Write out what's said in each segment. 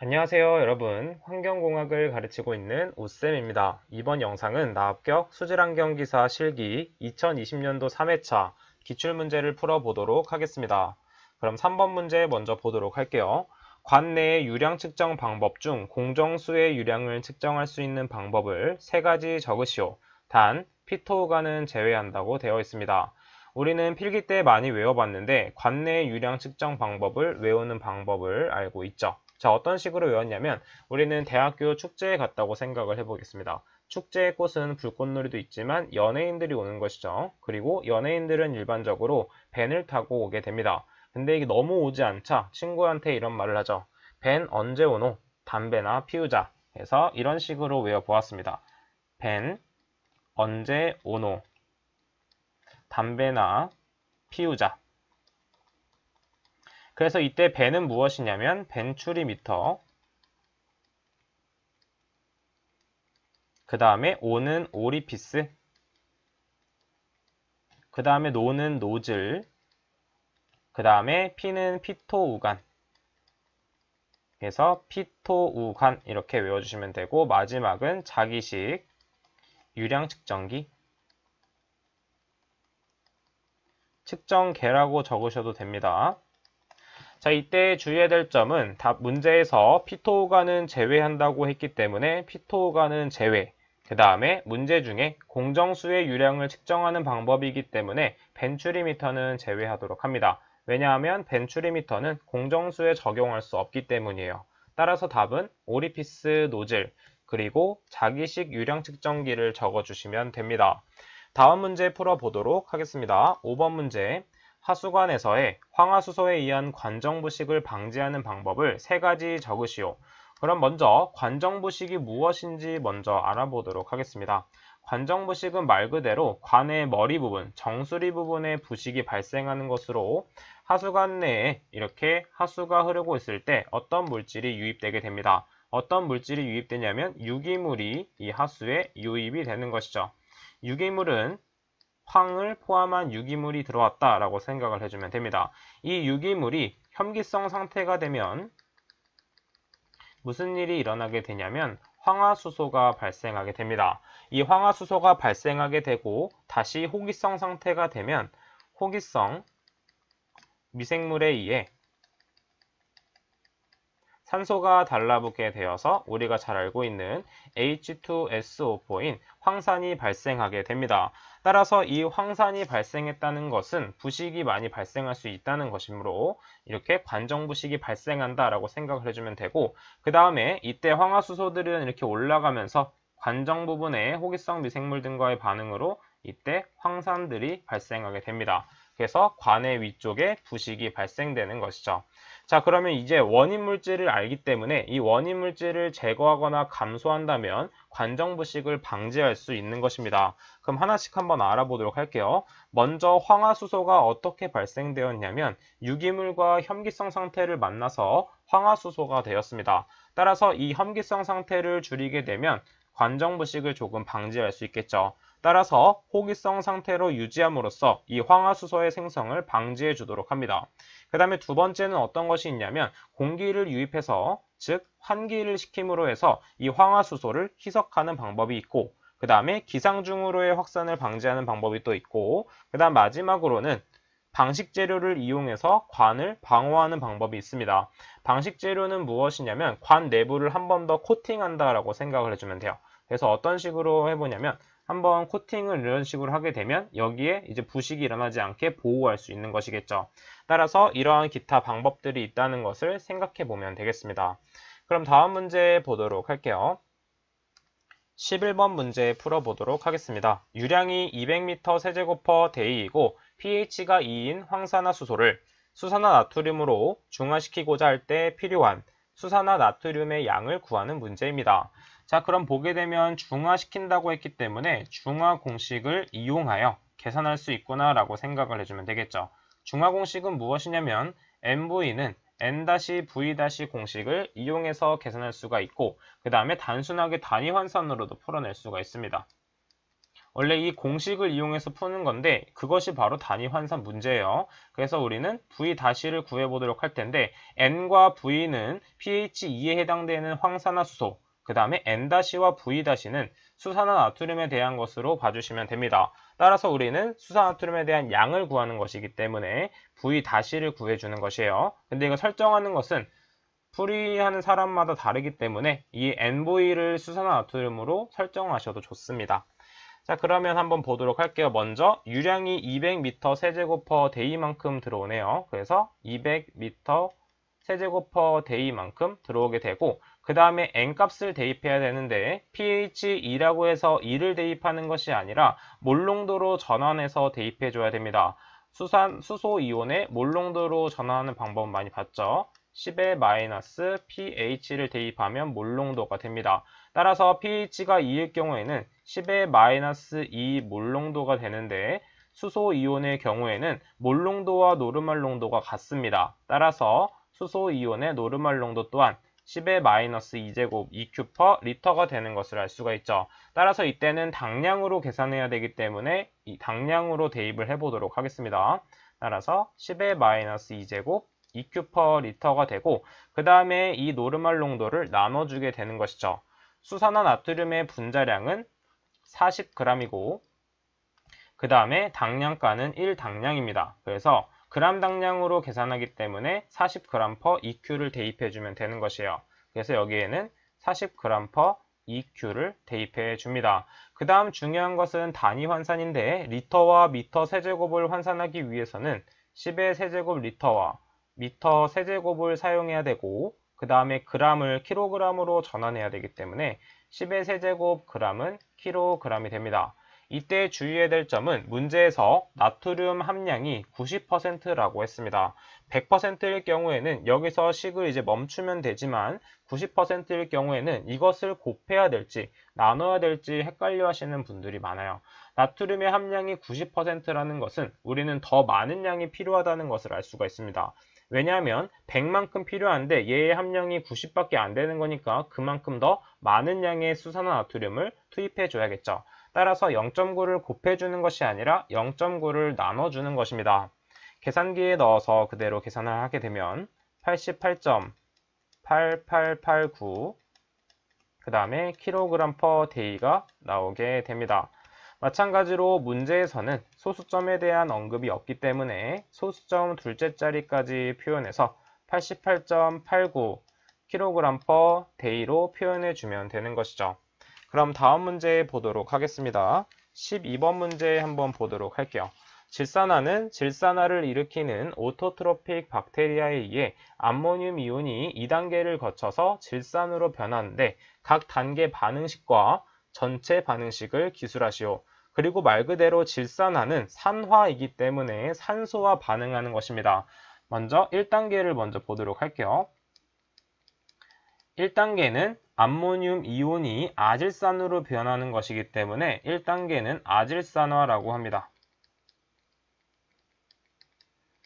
안녕하세요 여러분, 환경공학을 가르치고 있는 오쌤입니다. 이번 영상은 나합격 수질환경기사 실기 2020년도 3회차 기출문제를 풀어보도록 하겠습니다. 그럼 3번 문제 먼저 보도록 할게요. 관내의 유량 측정 방법 중 공정수의 유량을 측정할 수 있는 방법을 세 가지 적으시오. 단 피토우간은 제외한다고 되어 있습니다. 우리는 필기 때 많이 외워봤는데 관내의 유량 측정 방법을 외우는 방법을 알고 있죠. 자, 어떤 식으로 외웠냐면 우리는 대학교 축제에 갔다고 생각을 해보겠습니다. 축제의 꽃은 불꽃놀이도 있지만 연예인들이 오는 것이죠. 그리고 연예인들은 일반적으로 밴을 타고 오게 됩니다. 근데 이게 너무 오지 않자 친구한테 이런 말을 하죠. 밴 언제 오노? 담배나 피우자. 해서 이런 식으로 외워보았습니다. 밴 언제 오노? 담배나 피우자. 그래서 이때 밴은 무엇이냐면 벤추리미터, 그 다음에 오는 오리피스, 그 다음에 노는 노즐, 그 다음에 피는 피토우간. 그래서 피토우간 이렇게 외워주시면 되고, 마지막은 자기식 유량 측정기, 측정계라고 적으셔도 됩니다. 자, 이때 주의해야 될 점은 답 문제에서 피토우간은 제외한다고 했기 때문에 피토우간은 제외. 그 다음에 문제 중에 공정수의 유량을 측정하는 방법이기 때문에 벤추리미터는 제외하도록 합니다. 왜냐하면 벤추리미터는 공정수에 적용할 수 없기 때문이에요. 따라서 답은 오리피스 노즐 그리고 자기식 유량 측정기를 적어주시면 됩니다. 다음 문제 풀어보도록 하겠습니다. 5번 문제. 하수관에서의 황화수소에 의한 관정부식을 방지하는 방법을 세 가지 적으시오. 그럼 먼저 관정부식이 무엇인지 먼저 알아보도록 하겠습니다. 관정부식은 말 그대로 관의 머리 부분, 정수리 부분에 부식이 발생하는 것으로 하수관 내에 이렇게 하수가 흐르고 있을 때 어떤 물질이 유입되게 됩니다. 어떤 물질이 유입되냐면 유기물이 이 하수에 유입이 되는 것이죠. 유기물은 황을 포함한 유기물이 들어왔다라고 생각을 해주면 됩니다. 이 유기물이 혐기성 상태가 되면 무슨 일이 일어나게 되냐면 황화수소가 발생하게 됩니다. 이 황화수소가 발생하게 되고 다시 호기성 상태가 되면 호기성 미생물에 의해 산소가 달라붙게 되어서 우리가 잘 알고 있는 H2SO4인 황산이 발생하게 됩니다. 따라서 이 황산이 발생했다는 것은 부식이 많이 발생할 수 있다는 것이므로 이렇게 관정부식이 발생한다라고 생각을 해주면 되고, 그 다음에 이때 황화수소들은 이렇게 올라가면서 관정 부분의 호기성 미생물 등과의 반응으로 이때 황산들이 발생하게 됩니다. 그래서 관의 위쪽에 부식이 발생되는 것이죠. 자, 그러면 이제 원인 물질을 알기 때문에 이 원인 물질을 제거하거나 감소한다면 관정부식을 방지할 수 있는 것입니다. 그럼 하나씩 한번 알아보도록 할게요. 먼저 황화수소가 어떻게 발생되었냐면 유기물과 혐기성 상태를 만나서 황화수소가 되었습니다. 따라서 이 혐기성 상태를 줄이게 되면 관정부식을 조금 방지할 수 있겠죠. 따라서 호기성 상태로 유지함으로써 이 황화수소의 생성을 방지해 주도록 합니다. 그 다음에 두 번째는 어떤 것이 있냐면 공기를 유입해서 즉 환기를 시킴으로 해서 이 황화수소를 희석하는 방법이 있고, 그 다음에 기상중으로의 확산을 방지하는 방법이 또 있고, 그 다음 마지막으로는 방식 재료를 이용해서 관을 방어하는 방법이 있습니다. 방식 재료는 무엇이냐면 관 내부를 한 번 더 코팅한다라고 생각을 해주면 돼요. 그래서 어떤 식으로 해보냐면 한번 코팅을 이런 식으로 하게 되면 여기에 이제 부식이 일어나지 않게 보호할 수 있는 것이겠죠. 따라서 이러한 기타 방법들이 있다는 것을 생각해 보면 되겠습니다. 그럼 다음 문제 보도록 할게요. 11번 문제 풀어보도록 하겠습니다. 유량이 200m 세제곱 데이이고 pH가 2인 황산화수소를 수산화나트륨으로 중화시키고자 할 때 필요한 수산화나트륨의 양을 구하는 문제입니다. 자, 그럼 보게 되면 중화시킨다고 했기 때문에 중화 공식을 이용하여 계산할 수 있구나 라고 생각을 해주면 되겠죠. 중화 공식은 무엇이냐면 MV는 N-V- 공식을 이용해서 계산할 수가 있고, 그 다음에 단순하게 단위 환산으로도 풀어낼 수가 있습니다. 원래 이 공식을 이용해서 푸는 건데 그것이 바로 단위 환산 문제예요. 그래서 우리는 V-를 구해보도록 할 텐데 N과 V는 pH2에 해당되는 황산화수소, 그 다음에 N-와 V-는 수산화나트륨에 대한 것으로 봐주시면 됩니다. 따라서 우리는 수산화나트륨에 대한 양을 구하는 것이기 때문에 V-를 구해주는 것이에요. 근데 이거 설정하는 것은 풀이하는 사람마다 다르기 때문에 이 NV를 수산화나트륨으로 설정하셔도 좋습니다. 자, 그러면 한번 보도록 할게요. 먼저 유량이 200m 세제곱 per day만큼 들어오네요. 그래서 200m 세제곱 per day만큼 들어오게 되고 그 다음에 N값을 대입해야 되는데 pH2라고 해서 2를 대입하는 것이 아니라 몰농도로 전환해서 대입해 줘야 됩니다. 수소 이온의 몰농도로 전환하는 방법은 많이 봤죠. 10의 마이너스 pH를 대입하면 몰농도가 됩니다. 따라서 pH가 2일 경우에는 10의 마이너스 2 몰농도가 되는데 수소 이온의 경우에는 몰농도와 노르말 농도가 같습니다. 따라서 수소 이온의 노르말 농도 또한 10의 마이너스 2제곱 2큐 퍼 리터가 되는 것을 알 수가 있죠. 따라서 이때는 당량으로 계산해야 되기 때문에 이 당량으로 대입을 해보도록 하겠습니다. 따라서 10의 마이너스 2제곱 2큐 퍼 리터가 되고 그 다음에 이 노르말 농도를 나눠주게 되는 것이죠. 수산화나트륨의 분자량은 40g이고 그 다음에 당량가는 1당량입니다. 그래서 그람 당량으로 계산하기 때문에 40g per EQ를 대입해주면 되는 것이에요. 그래서 여기에는 40g per EQ를 대입해 줍니다. 그 다음 중요한 것은 단위 환산인데 리터와 미터 세제곱을 환산하기 위해서는 10의 세제곱 리터와 미터 세제곱을 사용해야 되고 그 다음에 g을 킬로그램으로 전환해야 되기 때문에 10의 세제곱 g은 킬로그램이 됩니다. 이때 주의해야 될 점은 문제에서 나트륨 함량이 90%라고 했습니다. 100%일 경우에는 여기서 식을 이제 멈추면 되지만 90%일 경우에는 이것을 곱해야 될지 나눠야 될지 헷갈려 하시는 분들이 많아요. 나트륨의 함량이 90%라는 것은 우리는 더 많은 양이 필요하다는 것을 알 수가 있습니다. 왜냐하면 100만큼 필요한데 얘의 함량이 90밖에 안 되는 거니까 그만큼 더 많은 양의 수산화나트륨을 투입해 줘야겠죠. 따라서 0.9를 곱해주는 것이 아니라 0.9를 나눠주는 것입니다. 계산기에 넣어서 그대로 계산을 하게 되면 88.8889 그 다음에 킬로그램 퍼 데이가 나오게 됩니다. 마찬가지로 문제에서는 소수점에 대한 언급이 없기 때문에 소수점 둘째 자리까지 표현해서 88.89 킬로그램 퍼 데이로 표현해 주면 되는 것이죠. 그럼 다음 문제 보도록 하겠습니다. 12번 문제 한번 보도록 할게요. 질산화는 질산화를 일으키는 오토트로픽 박테리아에 의해 암모늄 이온이 2단계를 거쳐서 질산으로 변하는데 각 단계 반응식과 전체 반응식을 기술하시오. 그리고 말 그대로 질산화는 산화이기 때문에 산소와 반응하는 것입니다. 먼저 1단계를 먼저 보도록 할게요. 1단계는 암모늄 이온이 아질산으로 변하는 것이기 때문에 1단계는 아질산화라고 합니다.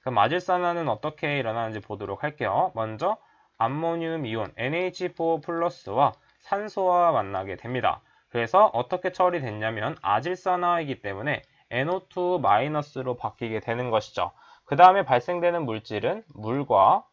그럼 아질산화는 어떻게 일어나는지 보도록 할게요. 먼저 암모늄 이온 NH4 플러스와 산소와 만나게 됩니다. 그래서 어떻게 처리됐냐면 아질산화이기 때문에 NO2 마이너스로 바뀌게 되는 것이죠. 그 다음에 발생되는 물질은 물과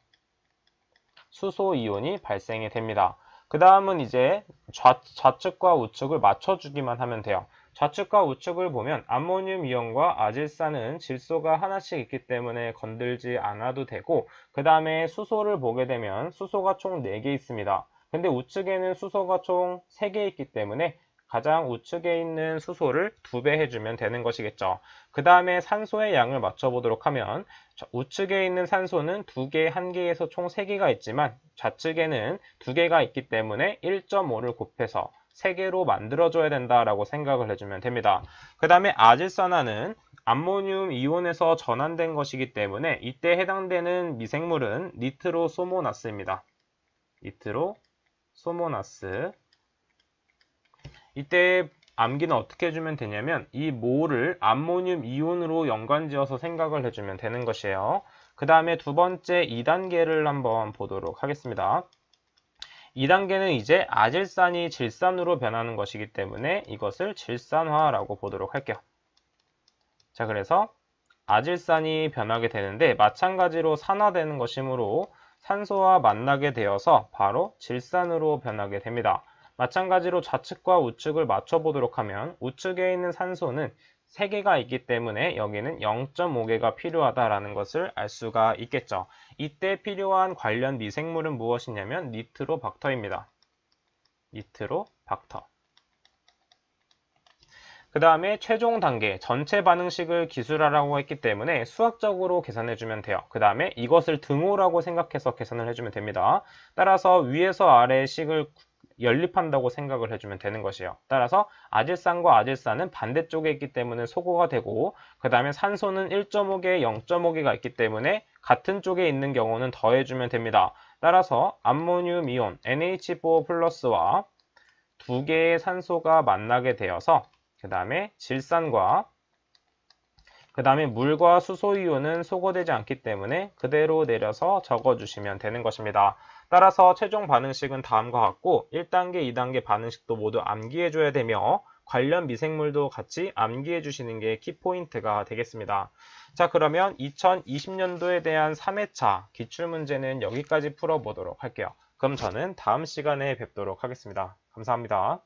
수소 이온이 발생이 됩니다. 그 다음은 이제 좌측과 우측을 맞춰주기만 하면 돼요. 좌측과 우측을 보면 암모늄 이온과 아질산은 질소가 하나씩 있기 때문에 건들지 않아도 되고 그 다음에 수소를 보게 되면 수소가 총 4개 있습니다. 근데 우측에는 수소가 총 3개 있기 때문에 가장 우측에 있는 수소를 2배 해주면 되는 것이겠죠. 그 다음에 산소의 양을 맞춰보도록 하면 우측에 있는 산소는 2개, 1개에서 총 3개가 있지만 좌측에는 2개가 있기 때문에 1.5를 곱해서 3개로 만들어줘야 된다라고 생각을 해주면 됩니다. 그 다음에 아질산화는 암모늄 이온에서 전환된 것이기 때문에 이때 해당되는 미생물은 니트로소모나스입니다. 니트로소모나스. 이때 암기는 어떻게 해주면 되냐면 이 모를 암모늄 이온으로 연관지어서 생각을 해주면 되는 것이에요. 그 다음에 두 번째 2단계를 한번 보도록 하겠습니다. 2단계는 이제 아질산이 질산으로 변하는 것이기 때문에 이것을 질산화라고 보도록 할게요. 자, 그래서 아질산이 변하게 되는데 마찬가지로 산화되는 것이므로 산소와 만나게 되어서 바로 질산으로 변하게 됩니다. 마찬가지로 좌측과 우측을 맞춰보도록 하면 우측에 있는 산소는 3개가 있기 때문에 여기는 0.5개가 필요하다라는 것을 알 수가 있겠죠. 이때 필요한 관련 미생물은 무엇이냐면 니트로박터입니다. 니트로박터. 그 다음에 최종 단계, 전체 반응식을 기술하라고 했기 때문에 수학적으로 계산해주면 돼요. 그 다음에 이것을 등호라고 생각해서 계산을 해주면 됩니다. 따라서 위에서 아래의 식을 연립한다고 생각을 해주면 되는 것이에요. 따라서 아질산과 아질산은 반대쪽에 있기 때문에 소거가 되고 그 다음에 산소는 1.5개, 0.5개가 있기 때문에 같은 쪽에 있는 경우는 더해주면 됩니다. 따라서 암모늄 이온 NH4 플러스와 2개의 산소가 만나게 되어서 그 다음에 질산과 그 다음에 물과 수소이온은 소거되지 않기 때문에 그대로 내려서 적어주시면 되는 것입니다. 따라서 최종 반응식은 다음과 같고 1단계, 2단계 반응식도 모두 암기해줘야 되며 관련 미생물도 같이 암기해 주시는 게 키포인트가 되겠습니다. 자, 그러면 2020년도에 대한 3회차 기출문제는 여기까지 풀어보도록 할게요. 그럼 저는 다음 시간에 뵙도록 하겠습니다. 감사합니다.